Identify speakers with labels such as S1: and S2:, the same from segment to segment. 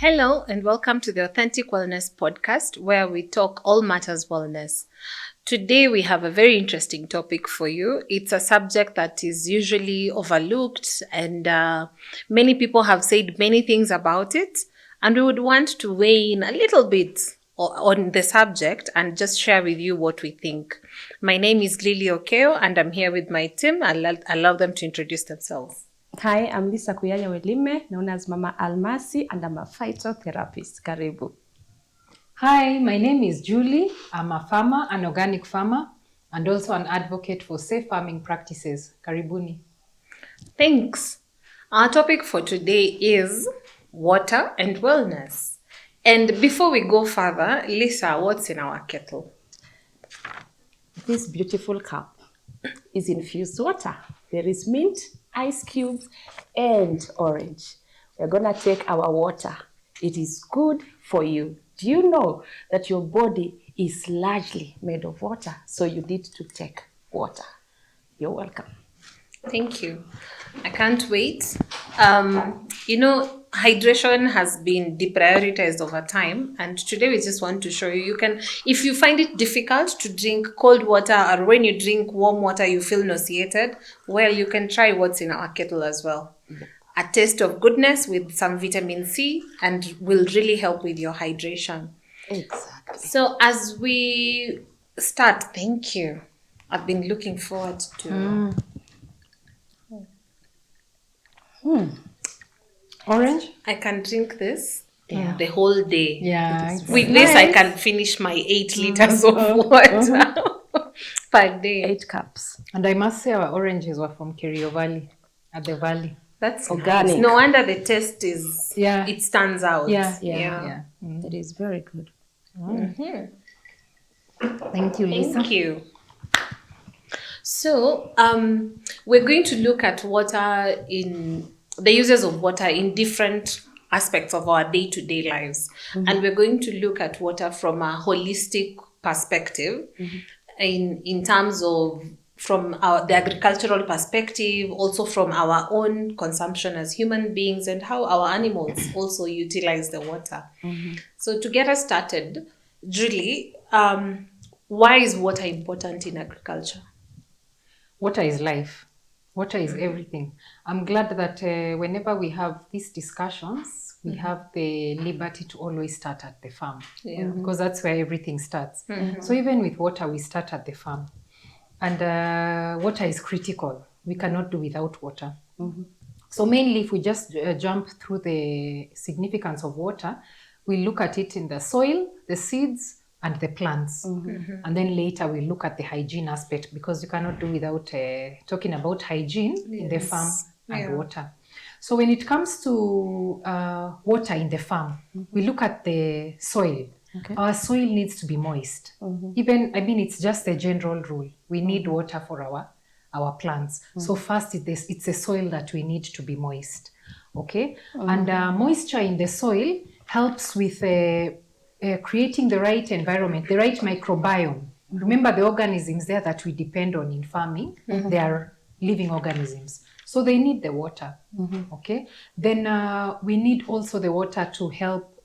S1: Hello and welcome to the Othentik Wellness Podcast, where we talk all matters wellness. Today we have a very interesting topic for you. It's a subject that is usually overlooked and many people have said many things about it, and we would want to weigh in a little bit on the subject and just share with you what we think. My name is Lily Okeo and I'm here with my team. I'll allow them to introduce themselves.
S2: Hi, I'm Lisa Kuyanya Welime, known as Mama Almasi, and I'm a phytotherapist. Karibu.
S3: Hi, my name is Julie. I'm a farmer, an organic farmer, and also an advocate for safe farming practices. Karibuni.
S1: Thanks. Our topic for today is water and wellness. And before we go further, Lisa, what's in our kettle?
S2: This beautiful cup is infused water. There is mint, ice cubes, and orange. We're going to take our water. It is good for you. Do you know that your body is largely made of water? So you need to take water. You're welcome.
S1: Thank you. I can't wait. Hydration has been deprioritized over time, and today we just want to show you can, if you find it difficult to drink cold water, or when you drink warm water you feel nauseated, well, you can try what's in our kettle as well. A taste of goodness with some vitamin C, and will really help with your hydration.
S2: Exactly.
S1: So as we start, thank you. I've been looking forward to
S3: Orange?
S1: I can drink this the whole day.
S3: Yeah.
S1: With this, I can finish my 8 liters of water per day.
S2: 8 cups.
S3: And I must say our oranges were from Kerio Valley, at the valley.
S1: That's
S2: organic.
S1: Nice. No wonder the taste is, it stands out.
S3: Yeah.
S2: It is very good.
S1: Mm-hmm.
S3: Thank you, Lisa.
S1: Thank you. So, we're going to look at water in the uses of water in different aspects of our day-to-day lives. Mm-hmm. And we're going to look at water from a holistic perspective, in terms of from the agricultural perspective, also from our own consumption as human beings, and how our animals also utilize the water. Mm-hmm. So to get us started, Julie, why is water important in agriculture?
S3: Water is life. Water is everything. I'm glad that whenever we have these discussions, we have the liberty to always start at the farm. Yeah. Because that's where everything starts. Mm-hmm. So even with water, we start at the farm. And water is critical. We cannot do without water. Mm-hmm. So mainly if we just jump through the significance of water, we look at it in the soil, the seeds, and the plants. Mm-hmm. And then later we look at the hygiene aspect, because you cannot do without talking about hygiene in the farm and water. So when it comes to water in the farm, we look at the soil. Okay. Our soil needs to be moist. Mm-hmm. It's just a general rule. We need water for our plants. Mm-hmm. So first it's a soil that we need to be moist. Okay? Mm-hmm. And moisture in the soil helps with creating the right environment, the right microbiome. Mm-hmm. Remember the organisms there that we depend on in farming, they are living organisms. So they need the water, okay? Then we need also the water to help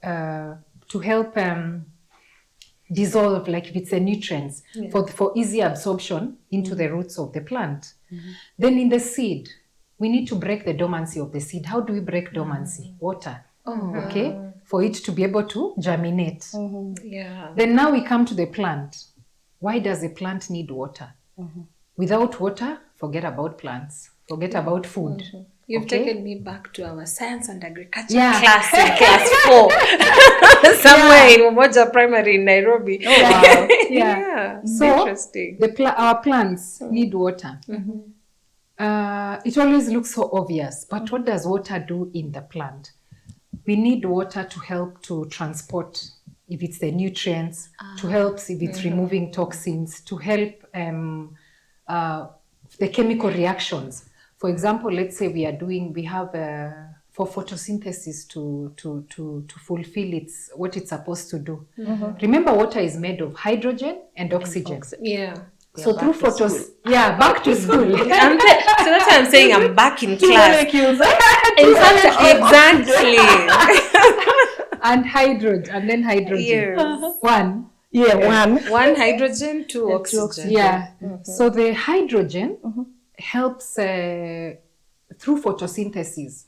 S3: dissolve, like if it's a nutrients, for easy absorption into the roots of the plant. Mm-hmm. Then in the seed, we need to break the dormancy of the seed. How do we break dormancy? Water, okay? For it to be able to germinate. Mm-hmm. Yeah. Then now we come to the plant. Why does the plant need water? Mm-hmm. Without water, forget about plants. Forget about food. Mm-hmm.
S1: You've taken me back to our science and agriculture class in class 4. Somewhere in Umoja Primary in Nairobi.
S3: Oh, wow.
S1: Yeah.
S3: So
S1: interesting.
S3: Our plants need water. Mm-hmm. It always looks so obvious, but what does water do in the plant? We need water to help to transport, if it's the nutrients, to help if it's removing toxins, to help the chemical reactions. For example, let's say we have for photosynthesis to fulfill what it's supposed to do. Mm-hmm. Remember, water is made of hydrogen and oxygen.
S1: Yeah.
S3: So through back to school.
S1: So that's why I'm saying I'm back in class. In fact, exactly.
S3: and hydrogen, and then hydrogen.
S1: Yes.
S3: One.
S2: Yeah, one.
S1: One hydrogen, two
S2: two
S1: oxygen.
S2: oxygen.
S3: Yeah. So the hydrogen helps through photosynthesis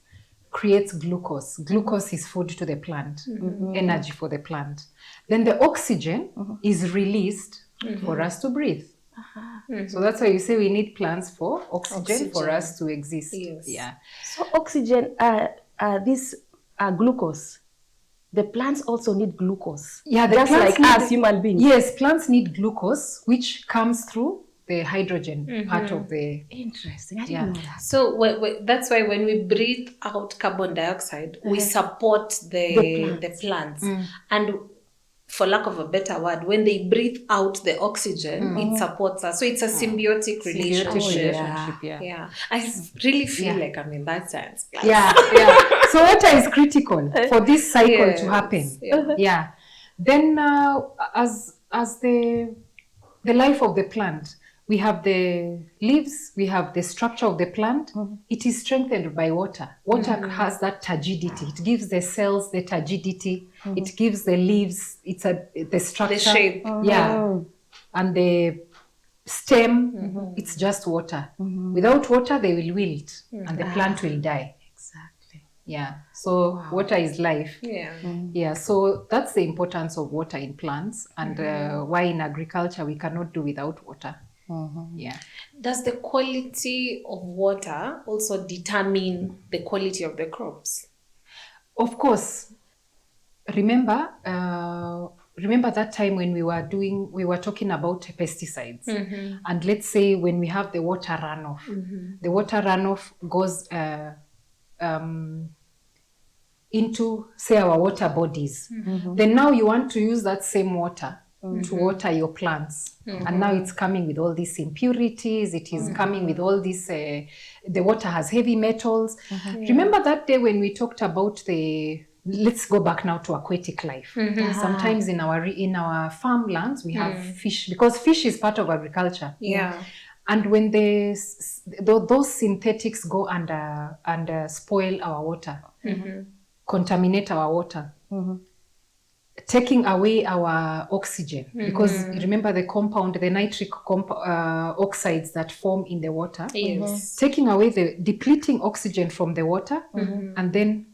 S3: creates glucose. Glucose is food to the plant, energy for the plant. Then the oxygen is released for us to breathe. So that's why you say we need plants for oxygen for us to exist.
S1: Yes.
S3: Yeah.
S2: So oxygen, this glucose, the plants also need glucose.
S3: Yeah, the
S2: just
S3: plants
S2: like
S3: need,
S2: us human beings.
S3: Yes, plants need glucose, which comes through the hydrogen part of the.
S2: Interesting. I didn't know that.
S1: So that's why when we breathe out carbon dioxide, we support the plants. And for lack of a better word, when they breathe out the oxygen, it supports us. So it's a symbiotic relationship. Yeah. I really feel like I'm in that science class.
S3: Yeah. So water is critical for this cycle to happen. Yeah. Then as the life of the plant, we have the leaves, we have the structure of the plant. It is strengthened by water. Water has that turgidity. It gives the cells the turgidity. It gives the leaves, the structure.
S1: The shape.
S3: Yeah. And the stem, it's just water. Without water, they will wilt and the plant will die.
S2: Exactly.
S3: Yeah. So water is life.
S1: Yeah.
S3: Yeah. So that's the importance of water in plants, and why in agriculture we cannot do without water. Yeah.
S1: Does the quality of water also determine the quality of the crops?
S3: Of course. Remember that time when we were talking about pesticides, and let's say when we have the water runoff, the water runoff goes into, say, our water bodies. Then now you want to use that same water to water your plants, and now it's coming with all these impurities. It is coming with all this. The water has heavy metals. Remember that day when we talked about let's go back now to aquatic life. Sometimes in our farmlands we have fish, because fish is part of agriculture.
S1: Yeah.
S3: And when those synthetics go and spoil our water, contaminate our water, taking away our oxygen, because remember the compound, the nitric oxides that form in the water, taking away depleting oxygen from the water, and then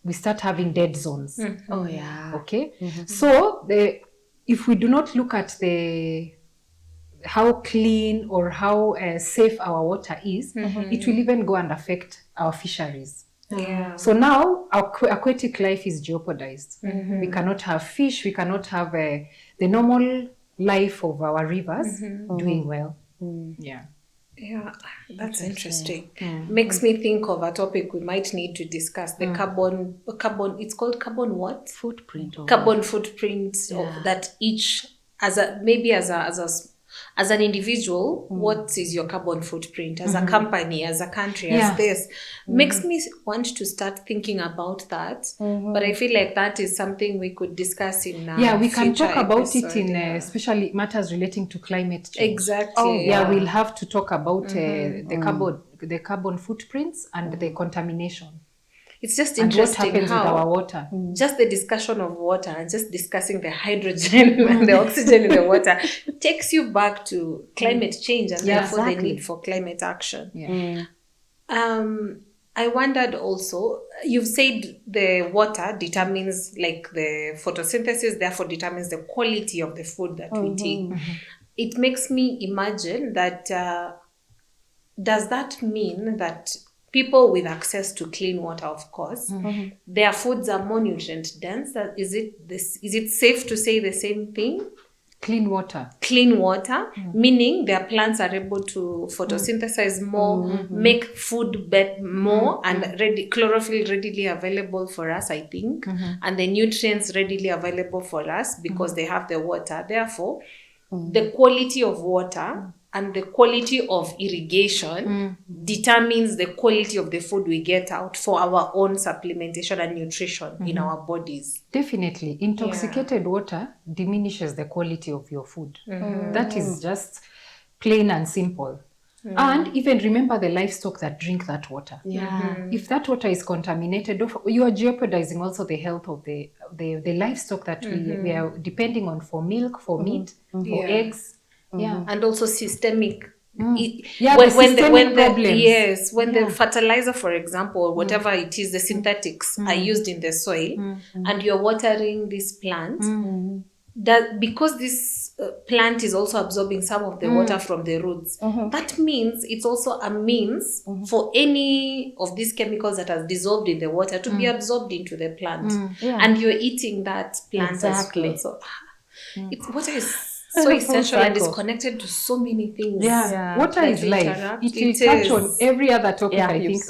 S3: we start having dead zones.
S2: Oh yeah.
S3: Okay. So if we do not look at how clean or how safe our water is, it will even go and affect our fisheries.
S1: Yeah.
S3: So now our aquatic life is jeopardized. We cannot have fish. We cannot have the normal life of our rivers doing well. Yeah.
S1: Yeah, that's interesting. Makes me think of a topic we might need to discuss: the carbon. It's called carbon what?
S2: Footprint.
S1: Carbon footprint of that each as an individual, what is your carbon footprint? As a company, as a country, as this. Makes me want to start thinking about that. But I feel like that is something we could discuss in
S3: we can talk about
S1: episode,
S3: it in especially matters relating to climate change.
S1: Exactly.
S3: We'll have to talk about the carbon footprints and the contamination.
S1: It's just
S3: And what
S1: interesting
S3: happens with
S1: how
S3: our water.
S1: just the discussion of water and just discussing the hydrogen and the oxygen in the water takes you back to climate change and therefore the need for climate action.
S3: Yeah.
S1: I wondered also, you've said the water determines like the photosynthesis, therefore determines the quality of the food that we take. It makes me imagine that, does that mean that people with access to clean water, of course, their foods are more nutrient dense? Is it safe to say the same thing?
S3: Clean water.
S1: Clean water, meaning their plants are able to photosynthesize more, make food more, and chlorophyll readily available for us, I think, and the nutrients readily available for us because they have the water. Therefore, the quality of water and the quality of irrigation determines the quality of the food we get out for our own supplementation and nutrition in our bodies.
S3: Definitely. Intoxicated water diminishes the quality of your food. That is just plain and simple. And even remember the livestock that drink that water. If that water is contaminated, you are jeopardizing also the health of the livestock that we are depending on for milk, for meat, for eggs.
S1: And also systemic.
S3: Systemic problems.
S1: When the fertilizer, for example, or whatever it is, the synthetics are used in the soil, and you're watering this plant, that because this plant is also absorbing some of the water from the roots, that means it's also a means for any of these chemicals that are dissolved in the water to be absorbed into the plant, and you're eating that plant as well. So water is so essential and is connected to so many things.
S3: Water is life. It will touch on every other topic. I think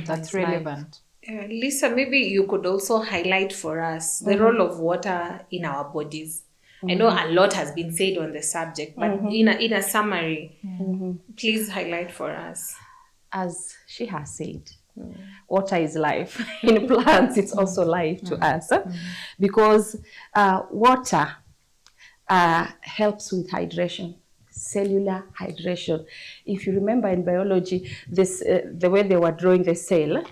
S3: that's relevant.
S1: Lisa, maybe you could also highlight for us the role of water in our bodies. I know a lot has been said on the subject, but in a summary, please highlight for us.
S2: As she has said, water is life. In plants, it's also life to us, because water helps with hydration, cellular hydration. If you remember in biology, the way they were drawing the cell,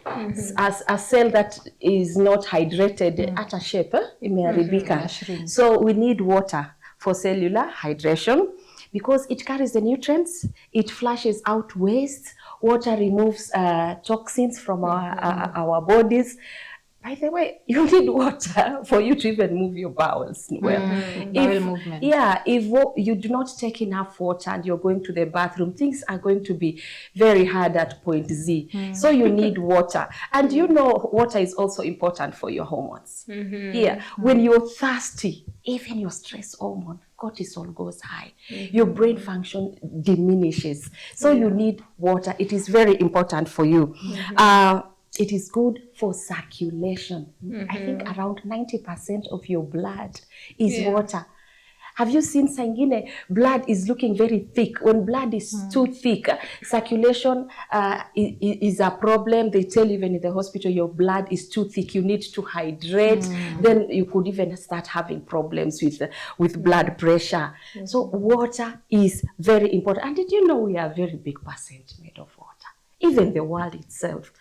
S2: as a cell that is not hydrated at a shape, imeharibika. So we need water for cellular hydration because it carries the nutrients, it flushes out waste, water removes toxins from our bodies. By the way, you need water for you to even move your bowels well.
S3: Bowel movement.
S2: If you do not take enough water and you're going to the bathroom, things are going to be very hard at point Z. So you need water. And you know, water is also important for your hormones. When you're thirsty, even your stress hormone, cortisol goes high. Your brain function diminishes. So you need water. It is very important for you. It is good for circulation. I think around 90% of your blood is water. Have you seen Sangine? Blood is looking very thick. When blood is too thick, circulation is a problem. They tell you even in the hospital, your blood is too thick. You need to hydrate. Then you could even start having problems with blood pressure. So water is very important. And did you know we are a very big percent made of water? Even the world itself.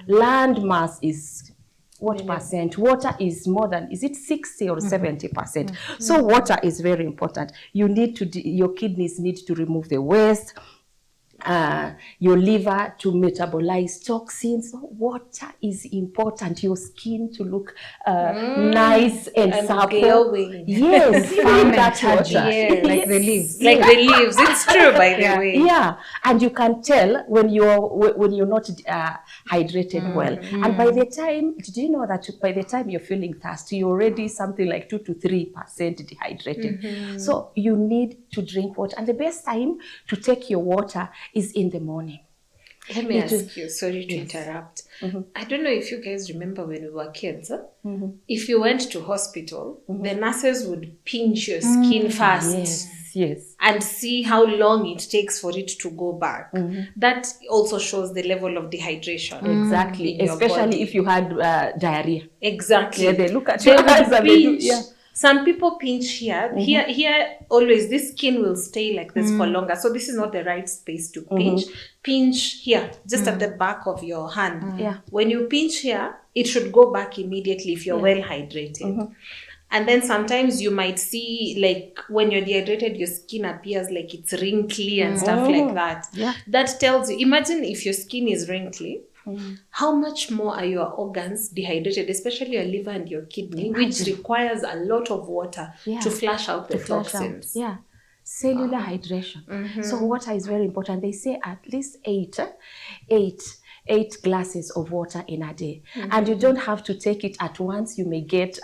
S2: Land mass is what percent? Water is more than, is it 60 or 70%? So water is very important. You need to, your kidneys need to remove the waste, your liver to metabolize toxins. Water is important. Your skin to look nice and supple.
S1: Glowing.
S2: Yes, find that water.
S3: Like the leaves.
S1: Like the leaves. It's true, by the way.
S2: Yeah, and you can tell when you're not hydrated well. And by the time, did you know that by the time you're feeling thirsty, you're already something like 2 to 3% dehydrated. So you need to drink water. And the best time to take your water is in the morning.
S1: Let me ask you, sorry to interrupt. I don't know if you guys remember when we were kids. If you went to hospital, the nurses would pinch your skin first.
S2: Yes.
S1: And see how long it takes for it to go back. That also shows the level of dehydration.
S2: Exactly. Especially if you had diarrhea.
S1: Exactly.
S2: Yeah, they look at your eyes and they do.
S1: Some people pinch here. Here always this skin will stay like this for longer. So this is not the right space to pinch. Pinch here, just at the back of your hand. When you pinch here, it should go back immediately if you're well hydrated. And then sometimes you might see, like, when you're dehydrated, your skin appears like it's wrinkly and stuff like that. That tells you, imagine if your skin is wrinkly, how much more are your organs dehydrated, especially your liver and your kidney, which requires a lot of water to flush out the toxins.
S2: Cellular hydration. So water is very important. They say at least eight glasses of water in a day. And you don't have to take it at once. You may get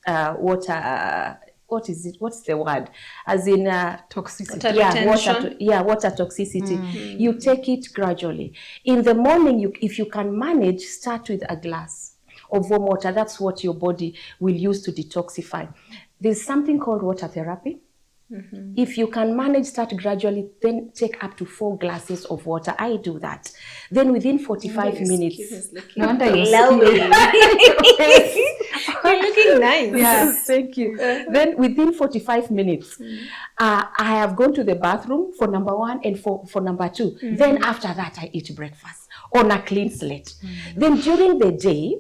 S2: water, what is it? What's the word? As in
S1: toxicity.
S2: Water toxicity. You take it gradually. In the morning, if you can manage, start with a glass of warm water. That's what your body will use to detoxify. There's something called water therapy. If you can manage, start gradually, then take up to 4 glasses of water. I do that. Then within 45 minutes.
S3: No wonder you're
S1: You're looking nice.
S2: Yes, thank you. Then within 45 minutes, I have gone to the bathroom for number one and for number two. Then after that, I eat breakfast on a clean slate. Then during the day,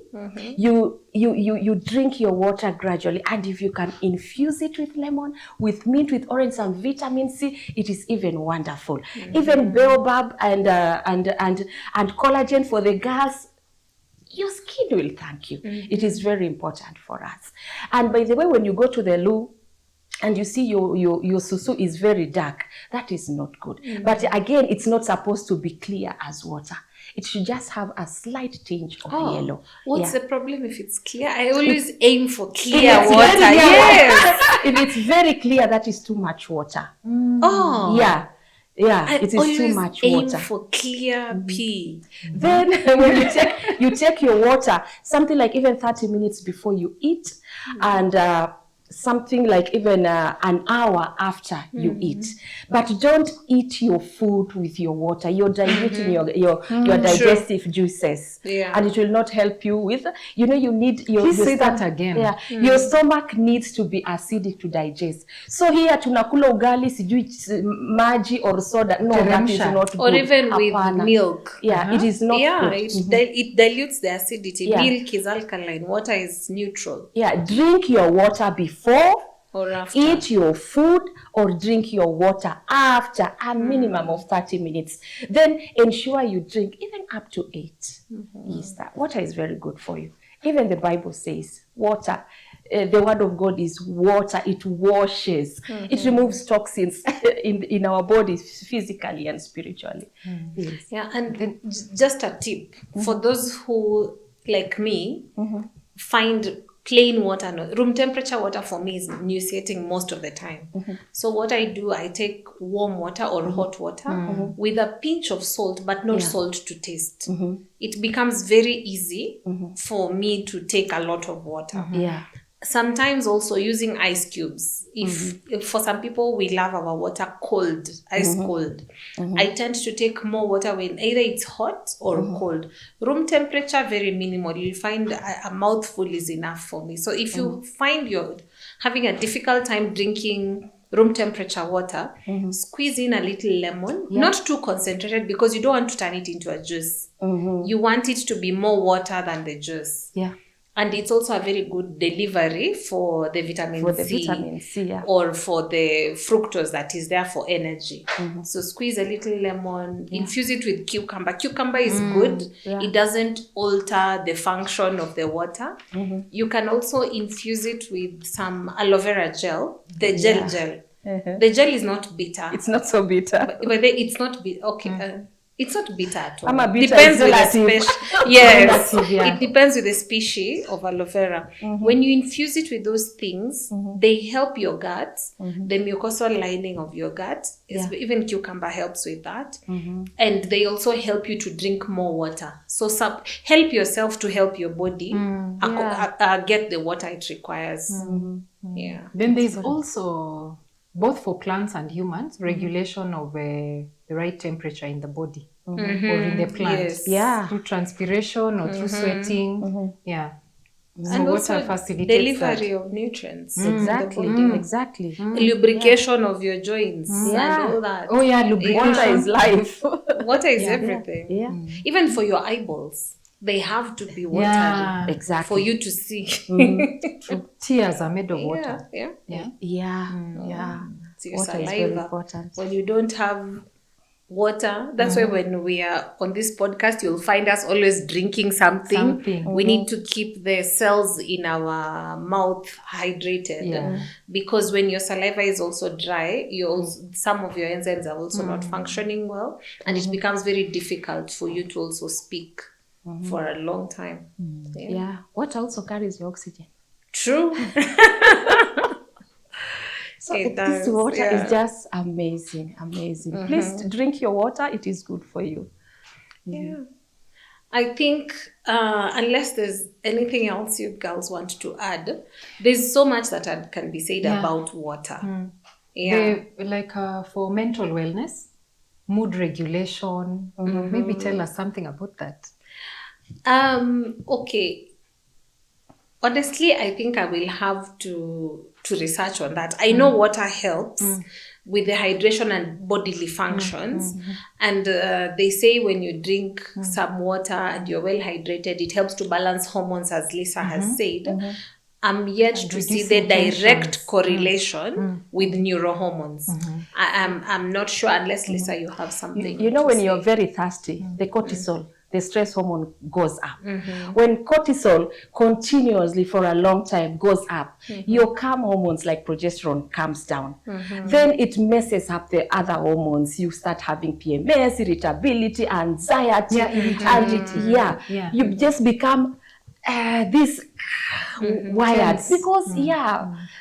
S2: you drink your water gradually, and if you can infuse it with lemon, with mint, with orange, some vitamin C, it is even wonderful. Even baobab and collagen for the girls. Your skin will thank you. It is very important for us. And by the way, when you go to the loo and you see your susu is very dark, that is not good. But again, it's not supposed to be clear as water. It should just have a slight tinge of yellow.
S1: What's the problem if it's clear? I always aim for clear water. Yes.
S2: If it's very clear, that is too much water. Yeah, it is too much water.
S1: Aim for clear pee.
S2: Then when you take your water, something like even 30 minutes before you eat, and something like even an hour after you eat. But don't eat your food with your water. You're diluting your digestive juices.
S1: Yeah.
S2: And it will not help you with, you need your...
S3: Please say that again.
S2: Yeah. Your stomach needs to be acidic to digest. So here tunakula ugali, sijui maji or soda. No, that is not good.
S1: Or even with milk.
S2: Yeah, it is not good.
S1: It dilutes the acidity. Milk is alkaline. Water is neutral.
S2: Yeah, drink your water before
S1: or after.
S2: Eat your food or drink your water after a minimum of 30 minutes. Then ensure you drink even up to 8. Yes, that water is very good for you. Even the Bible says water, the word of God is water. It washes. It removes toxins in our bodies physically and spiritually. Yes.
S1: Yeah, and just a tip for those who, like me, find plain water, room temperature water for me is nauseating most of the time. So what I do, I take warm water or hot water with a pinch of salt, but not salt to taste. It becomes very easy for me to take a lot of water. Sometimes also using ice cubes. If for some people, we love our water cold, ice cold. I tend to take more water when either it's hot or cold. Room temperature, very minimal. You'll find a mouthful is enough for me. So if you find you're having a difficult time drinking room temperature water, squeeze in a little lemon, not too concentrated because you don't want to turn it into a juice. You want it to be more water than the juice. And it's also a very good delivery for the vitamin C, or for the fructose that is there for energy. So squeeze a little lemon, infuse it with cucumber. Cucumber is good. It doesn't alter the function of the water. You can also infuse it with some aloe vera gel, the gel. The gel is not bitter.
S2: It's not so bitter.
S1: But it's not bitter. Okay. It's not bitter at all.
S2: Depends with the species.
S1: Yes, it depends with the species of aloe vera. When you infuse it with those things, they help your gut, the mucosal lining of your gut. Even cucumber helps with that. And they also help you to drink more water. So help yourself to help your body get the water it requires.
S3: Then there's also, both for plants and humans, regulation of the right temperature in the body or in the plant. Through transpiration or through sweating. So
S1: and
S3: water
S1: also
S3: facilitates
S1: delivery
S3: that.
S1: of nutrients.
S2: Exactly.
S1: Lubrication of your joints and all that.
S3: Lubrication.
S2: Water is life.
S1: Water is everything. Even for your eyeballs, they have to be watery for you to see.
S3: Tears are made of water.
S1: So your
S2: Water
S1: saliva.
S2: is very important.
S1: When you don't have water, that's why when we are on this podcast, you'll find us always drinking something. We need to keep the cells in our mouth hydrated, because when your saliva is also dry, some of your enzymes are also not functioning well, and it becomes very difficult for you to also speak for a long time.
S2: Water also carries your oxygen.
S1: True.
S2: So this water is just amazing. Please drink your water. It is good for you.
S1: I think unless there's anything else you girls want to add, there's so much that can be said about water.
S3: Like for mental wellness, mood regulation, maybe tell us something about that.
S1: Okay. Honestly, I think I will have to research on that. I know water helps with the hydration and bodily functions, and they say when you drink some water and you're well hydrated, it helps to balance hormones, as Lisa has said. I'm yet to see the
S3: reducing
S1: direct
S3: tensions.
S1: correlation with neurohormones. I'm not sure, unless Lisa, you have something.
S2: You know,
S1: to
S2: when
S1: say.
S2: you're very thirsty, the cortisol, the stress hormone goes up. When cortisol continuously for a long time goes up, your calm hormones like progesterone comes down. Then it messes up the other hormones. You start having PMS, irritability, anxiety, and you just become this wired because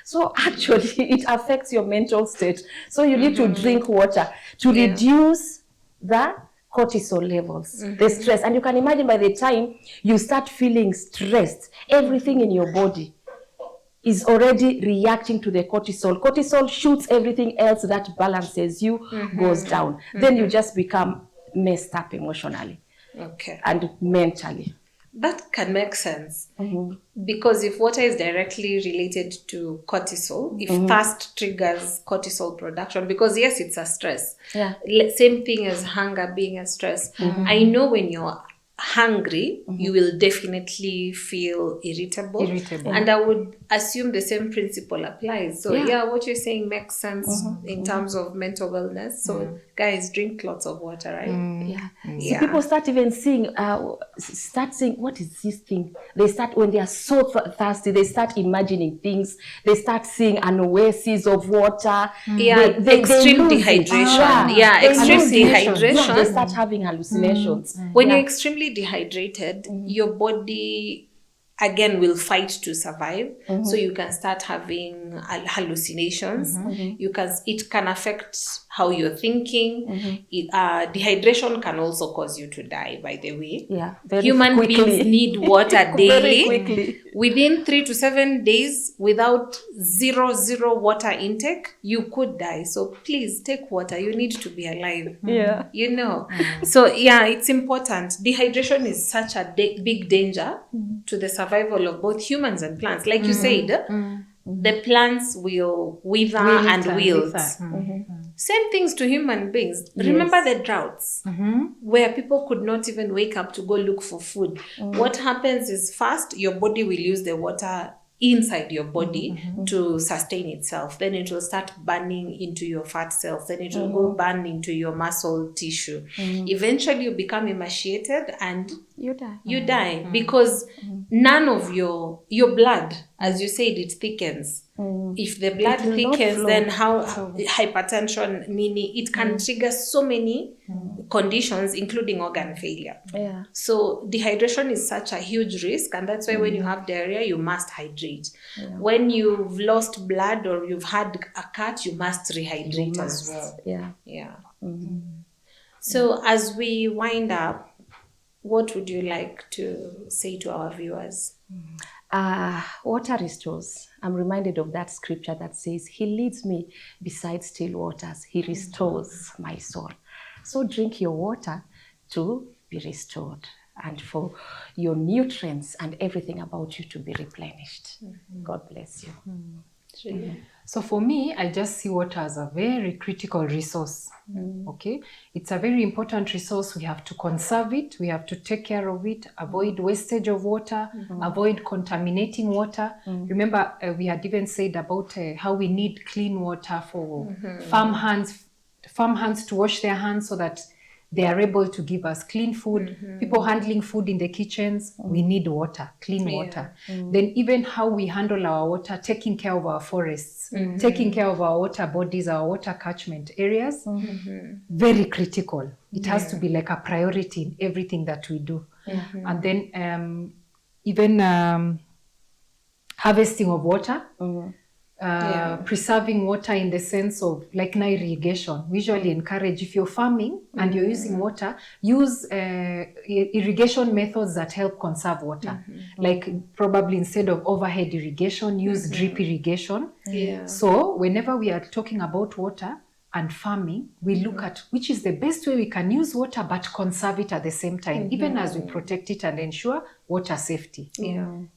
S2: so actually it affects your mental state. So you need to drink water to reduce the cortisol levels, the stress. And you can imagine by the time you start feeling stressed, everything in your body is already reacting to the cortisol. Cortisol shoots everything else that balances you, goes down. Then you just become messed up emotionally and mentally.
S1: That can make sense. Because if water is directly related to cortisol, if thirst triggers cortisol production, because yes, it's a stress. Same thing as hunger being a stress. I know when you're hungry, you will definitely feel irritable. And I would assume the same principle applies. So what you're saying makes sense in terms of mental wellness. So guys, drink lots of water, right?
S2: So people start even seeing, what is this thing? They start, when they are so thirsty, they start imagining things. They start seeing an oasis of water.
S1: Extreme dehydration. Extreme dehydration.
S2: They start having hallucinations.
S1: When you're extremely dehydrated, your body again will fight to survive. So you can start having hallucinations. It can affect how you're thinking. Dehydration can also cause you to die, by the way. Human beings need water daily. Within 3 to 7 days, without zero water intake, you could die. So please take water. You need to be alive. You know. So it's important. Dehydration is such a big danger to the survival of both humans and plants. Like you said, the plants will wither and wilt. Same things to human beings. Remember the droughts where people could not even wake up to go look for food. What happens is, first, your body will use the water inside your body to sustain itself. Then it will start burning into your fat cells. Then it will go burn into your muscle tissue. Eventually you become emaciated and you die because none of your blood, as you said, it thickens. If the blood thickens, then how hypertension, meaning it can trigger so many conditions, including organ failure. So dehydration is such a huge risk, and that's why when you have diarrhea, you must hydrate. When you've lost blood or you've had a cut, you must rehydrate as well. So as we wind up, what would you like to say to our viewers?
S2: Water restores. I'm reminded of that scripture that says, He leads me beside still waters. He restores my soul. So drink your water to be restored and for your nutrients and everything about you to be replenished. God bless you.
S3: So for me, I just see water as a very critical resource. Okay, it's a very important resource. We have to conserve it. We have to take care of it. Avoid wastage of water. Avoid contaminating water. Remember, we had even said about how we need clean water for farm hands to wash their hands so that they are able to give us clean food. People handling food in the kitchens, we need water, clean water. Then even how we handle our water, taking care of our forests, taking care of our water bodies, our water catchment areas, very critical. It has to be like a priority in everything that we do. And then even harvesting of water, preserving water in the sense of like now irrigation. We usually encourage, if you're farming and you're using water, use irrigation methods that help conserve water. Like probably instead of overhead irrigation, use drip irrigation. So whenever we are talking about water, and farming, we look at which is the best way we can use water but conserve it at the same time, even as we protect it and ensure water safety.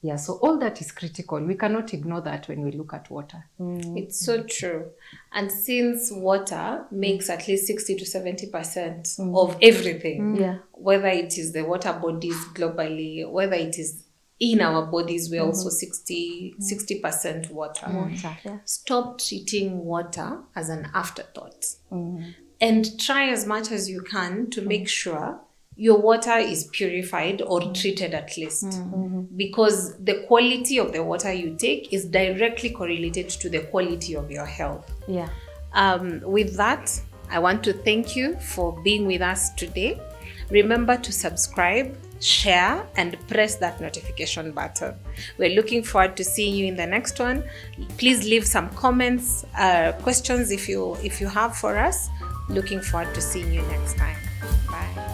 S3: Yeah, so all that is critical. We cannot ignore that when we look at water.
S1: It's so true. And since water makes at least 60 to 70% of everything, whether it is the water bodies globally, whether it is in our bodies, we're also 60% water. Stop treating water as an afterthought. And try as much as you can to make sure your water is purified or treated at least. Because the quality of the water you take is directly correlated to the quality of your health. With that, I want to thank you for being with us today. Remember to subscribe, share, and press that notification button. We're looking forward to seeing you in the next one. Please leave some comments, questions if you have for us. Looking forward to seeing you next time. Bye.